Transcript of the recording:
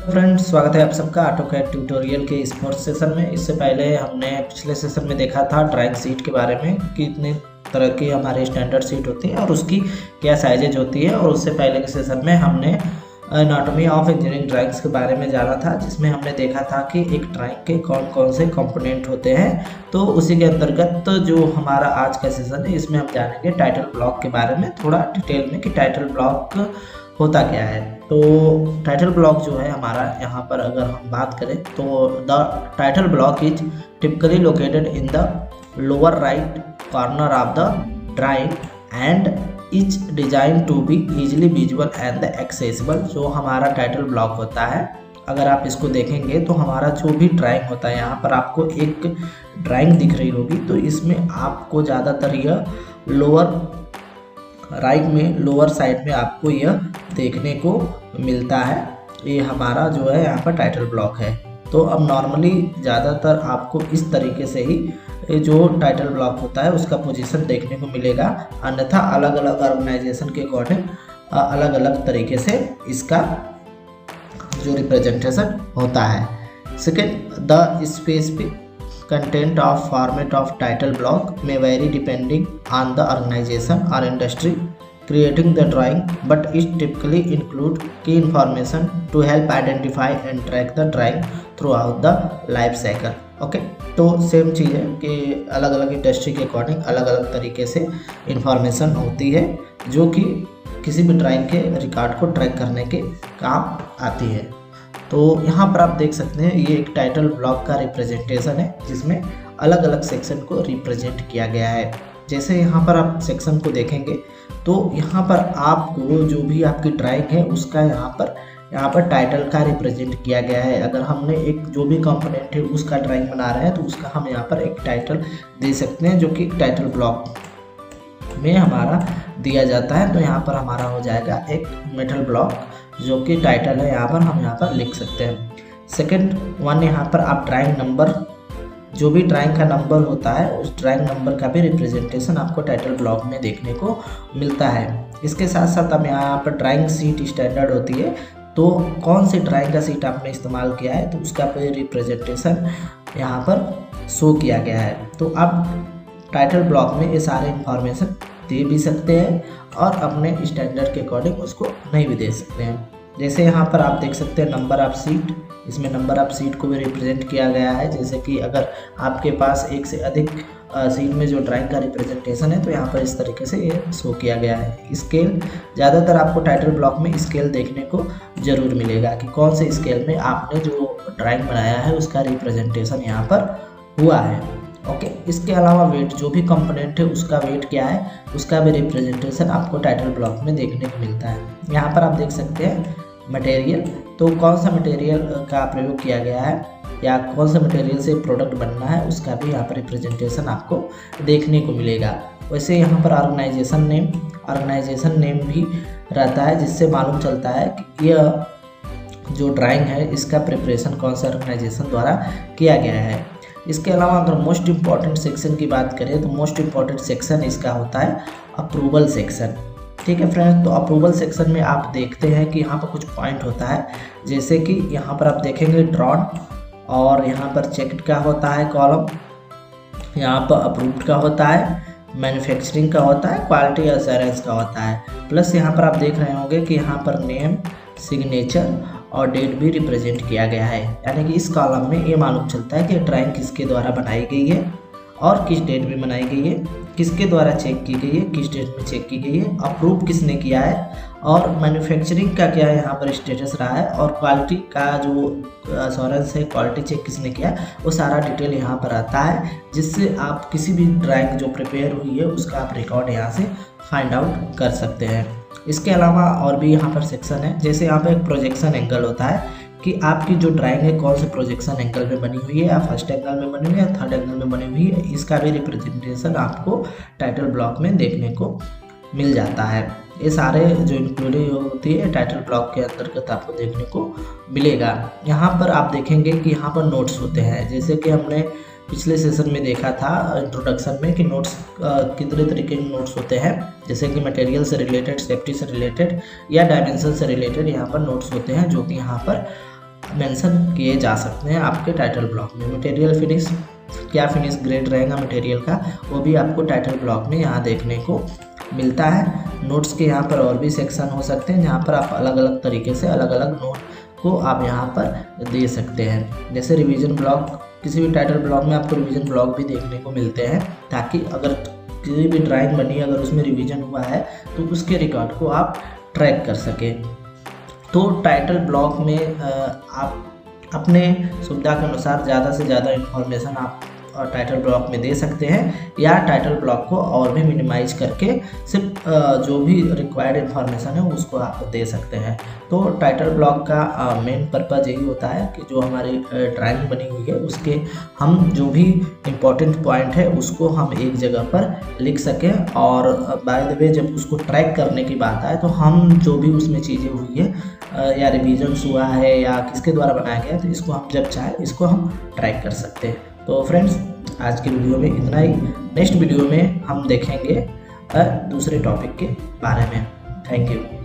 Friends, स्वागत है आप सबका ऑटोकैड ट्यूटोरियल के स्पोर्ट्स सेशन में। इससे पहले हमने पिछले सेशन में देखा था ड्राइंग शीट के बारे में कि कितने तरह की हमारी स्टैंडर्ड शीट होती है और उसकी क्या साइजेज होती है। और उससे पहले के सेशन में हमने एनाटॉमी ऑफ इंजीनियरिंग ड्राइंग्स के बारे में जाना था, जिसमें हमने देखा था कि एक ड्राइंग के कौन कौन से कंपोनेंट होते हैं। तो उसी के अंतर्गत जो हमारा आज का सेशन है, इसमें हम जानेंगे टाइटल ब्लॉक के बारे में थोड़ा डिटेल में कि टाइटल ब्लॉक होता क्या है। तो टाइटल ब्लॉक जो है हमारा, यहाँ पर अगर हम बात करें तो the title block is typically located in the lower right corner of the drawing and is design to be easily visual and accessible. जो हमारा टाइटल ब्लॉक होता है, अगर आप इसको देखेंगे तो हमारा जो भी ड्राइंग होता है, यहाँ पर आपको एक ड्राइंग दिख रही होगी, तो इसमें आपको ज़्यादातर यह लोअर राइट में लोअर साइड में आपको यह देखने को मिलता है। ये हमारा जो है यहाँ पर टाइटल ब्लॉक है। तो अब नॉर्मली ज़्यादातर आपको इस तरीके से ही जो टाइटल ब्लॉक होता है उसका पोजीशन देखने को मिलेगा, अन्यथा अलग अलग ऑर्गेनाइजेशन के अकॉर्डिंग अलग अलग तरीके से इसका जो रिप्रेजेंटेशन होता है। Second, the specific content of format of title block may vary depending on the organization or industry creating the drawing, but it typically include key information to help identify and track the drawing throughout the life cycle. Okay, तो same चीज़ है कि अलग अलग industry के according अलग अलग तरीके से इंफॉर्मेशन होती है जो कि किसी भी ड्राइंग के रिकॉर्ड को ट्रैक करने के काम आती है। तो यहाँ पर आप देख सकते हैं ये एक टाइटल ब्लॉक का रिप्रेजेंटेशन है, जिसमें अलग अलग सेक्शन को रिप्रेजेंट किया गया है। जैसे यहाँ पर आप सेक्शन को देखेंगे तो यहाँ पर आपको जो भी आपकी ड्राइंग है उसका यहाँ पर टाइटल का रिप्रेजेंट किया गया है। अगर हमने एक जो भी कंपोनेंट है उसका ड्राइंग बना रहे हैं तो उसका हम यहाँ पर एक टाइटल दे सकते हैं, जो कि एक टाइटल ब्लॉक में हमारा दिया जाता है। तो यहाँ पर हमारा हो जाएगा एक मेटल ब्लॉक जो कि टाइटल है, यहाँ पर हम यहाँ पर लिख सकते हैं। सेकंड वन, यहाँ पर आप ड्राइंग नंबर, जो भी ड्राइंग का नंबर होता है उस ड्राइंग नंबर का भी रिप्रेजेंटेशन आपको टाइटल ब्लॉक में देखने को मिलता है। इसके साथ साथ हम यहाँ पर ड्राइंग सीट स्टैंडर्ड होती है, तो कौन सी ड्राइंग का सीट आपने इस्तेमाल किया है तो उसका भी रिप्रेजेंटेशन यहाँ पर शो किया गया है। तो आप टाइटल ब्लॉक में ये सारे इंफॉर्मेशन दे भी सकते हैं और अपने स्टैंडर्ड के अकॉर्डिंग उसको नहीं भी दे सकते हैं। जैसे यहाँ पर आप देख सकते हैं नंबर ऑफ सीट, इसमें नंबर ऑफ सीट को भी रिप्रेजेंट किया गया है। जैसे कि अगर आपके पास एक से अधिक सीट में जो ड्राइंग का रिप्रेजेंटेशन है तो यहाँ पर इस तरीके से ये शो किया गया है। स्केल, ज़्यादातर आपको टाइटल ब्लॉक में स्केल देखने को ज़रूर मिलेगा कि कौन से स्केल में आपने जो ड्राइंग बनाया है उसका रिप्रेजेंटेशन यहाँ पर हुआ है। ओके, इसके अलावा वेट, जो भी कंपोनेंट है उसका वेट क्या है उसका भी रिप्रेजेंटेशन आपको टाइटल ब्लॉक में देखने को मिलता है। यहाँ पर आप देख सकते हैं मटेरियल, तो कौन सा मटेरियल का प्रयोग किया गया है या कौन सा मटेरियल से प्रोडक्ट बनना है उसका भी यहाँ पर रिप्रेजेंटेशन आपको देखने को मिलेगा। वैसे यहाँ पर ऑर्गेनाइजेशन नेम भी रहता है, जिससे मालूम चलता है कि यह जो ड्राइंग है इसका प्रिपरेशन कौन सा ऑर्गेनाइजेशन द्वारा किया गया है। इसके अलावा अगर मोस्ट इम्पॉर्टेंट सेक्शन की बात करें तो मोस्ट इम्पॉर्टेंट सेक्शन इसका होता है अप्रूवल सेक्शन। ठीक है फ्रेंड्स, तो अप्रूवल सेक्शन में आप देखते हैं कि यहाँ पर कुछ पॉइंट होता है, जैसे कि यहाँ पर आप देखेंगे ड्रॉन, और यहाँ पर चेक्ड का होता है कॉलम, यहाँ पर अप्रूव्ड का होता है, मैन्युफैक्चरिंग का होता है, क्वालिटी एश्योरेंस का होता है। प्लस यहाँ पर आप देख रहे होंगे कि यहाँ पर नेम, सिग्नेचर और डेट भी रिप्रेजेंट किया गया है। यानी कि इस कॉलम में ये मालूम चलता है कि ड्राइंग किसके द्वारा बनाई गई है और किस डेट में बनाई गई है, किसके द्वारा चेक की गई है, किस डेट में चेक की गई है, अप्रूव किसने किया है, और मैन्युफैक्चरिंग का क्या यहाँ पर स्टेटस रहा है, और क्वालिटी का जो एश्योरेंस है, क्वालिटी चेक किसने किया, वो सारा डिटेल यहाँ पर आता है, जिससे आप किसी भी ड्राइंग जो प्रिपेयर हुई है उसका आप रिकॉर्ड यहाँ से फाइंड आउट कर सकते हैं। इसके अलावा और भी यहाँ पर सेक्शन है, जैसे यहाँ पर एक प्रोजेक्शन एंगल होता है कि आपकी जो ड्राइंग है कौन से प्रोजेक्शन एंगल में बनी हुई है, या फर्स्ट एंगल में बनी हुई है या थर्ड एंगल में बनी हुई है, इसका भी रिप्रेजेंटेशन आपको टाइटल ब्लॉक में देखने को मिल जाता है। ये सारे जो इंक्लूडेड होती है टाइटल ब्लॉक के अंतर्गत आपको देखने को मिलेगा। यहाँ पर आप देखेंगे कि यहाँ पर नोट्स होते हैं, जैसे कि हमने पिछले सेशन में देखा था इंट्रोडक्शन में कि नोट्स कितने तरीके के नोट्स होते हैं, जैसे कि मटेरियल से रिलेटेड, सेफ्टी से रिलेटेड या डायमेंशन से रिलेटेड यहाँ पर नोट्स होते हैं, जो कि यहाँ पर मेंशन किए जा सकते हैं आपके टाइटल ब्लॉक में। मटेरियल फिनिश, क्या फिनिश ग्रेड रहेगा मटेरियल का, वो भी आपको टाइटल ब्लॉक में यहाँ देखने को मिलता है। नोट्स के यहाँ पर और भी सेक्शन हो सकते हैं जहाँ पर आप अलग अलग तरीके से अलग अलग नोट को आप यहाँ पर दे सकते हैं। जैसे रिवीजन ब्लॉक, किसी भी टाइटल ब्लॉक में आपको रिवीजन ब्लॉक भी देखने को मिलते हैं, ताकि अगर किसी भी ड्राइंग बनी अगर उसमें रिवीजन हुआ है तो उसके रिकॉर्ड को आप ट्रैक कर सकें। तो टाइटल ब्लॉक में आप अपने सुविधा के अनुसार ज़्यादा से ज़्यादा इन्फॉर्मेशन आप टाइटल ब्लॉक में दे सकते हैं, या टाइटल ब्लॉक को और भी मिनिमाइज करके सिर्फ जो भी रिक्वायर्ड इन्फॉर्मेशन है उसको आप दे सकते हैं। तो टाइटल ब्लॉक का मेन पर्पज़ यही होता है कि जो हमारी ड्राइंग बनी हुई है उसके हम जो भी इम्पोर्टेंट पॉइंट है उसको हम एक जगह पर लिख सकें, और बाय द वे जब उसको ट्रैक करने की बात आए तो हम जो भी उसमें चीज़ें हुई है या रिविजन्स हुआ है या किसके द्वारा बनाया गया है, तो इसको हम जब चाहे इसको हम ट्रैक कर सकते हैं। तो फ्रेंड्स, आज की वीडियो में इतना ही। नेक्स्ट वीडियो में हम देखेंगे दूसरे टॉपिक के बारे में। Thank you.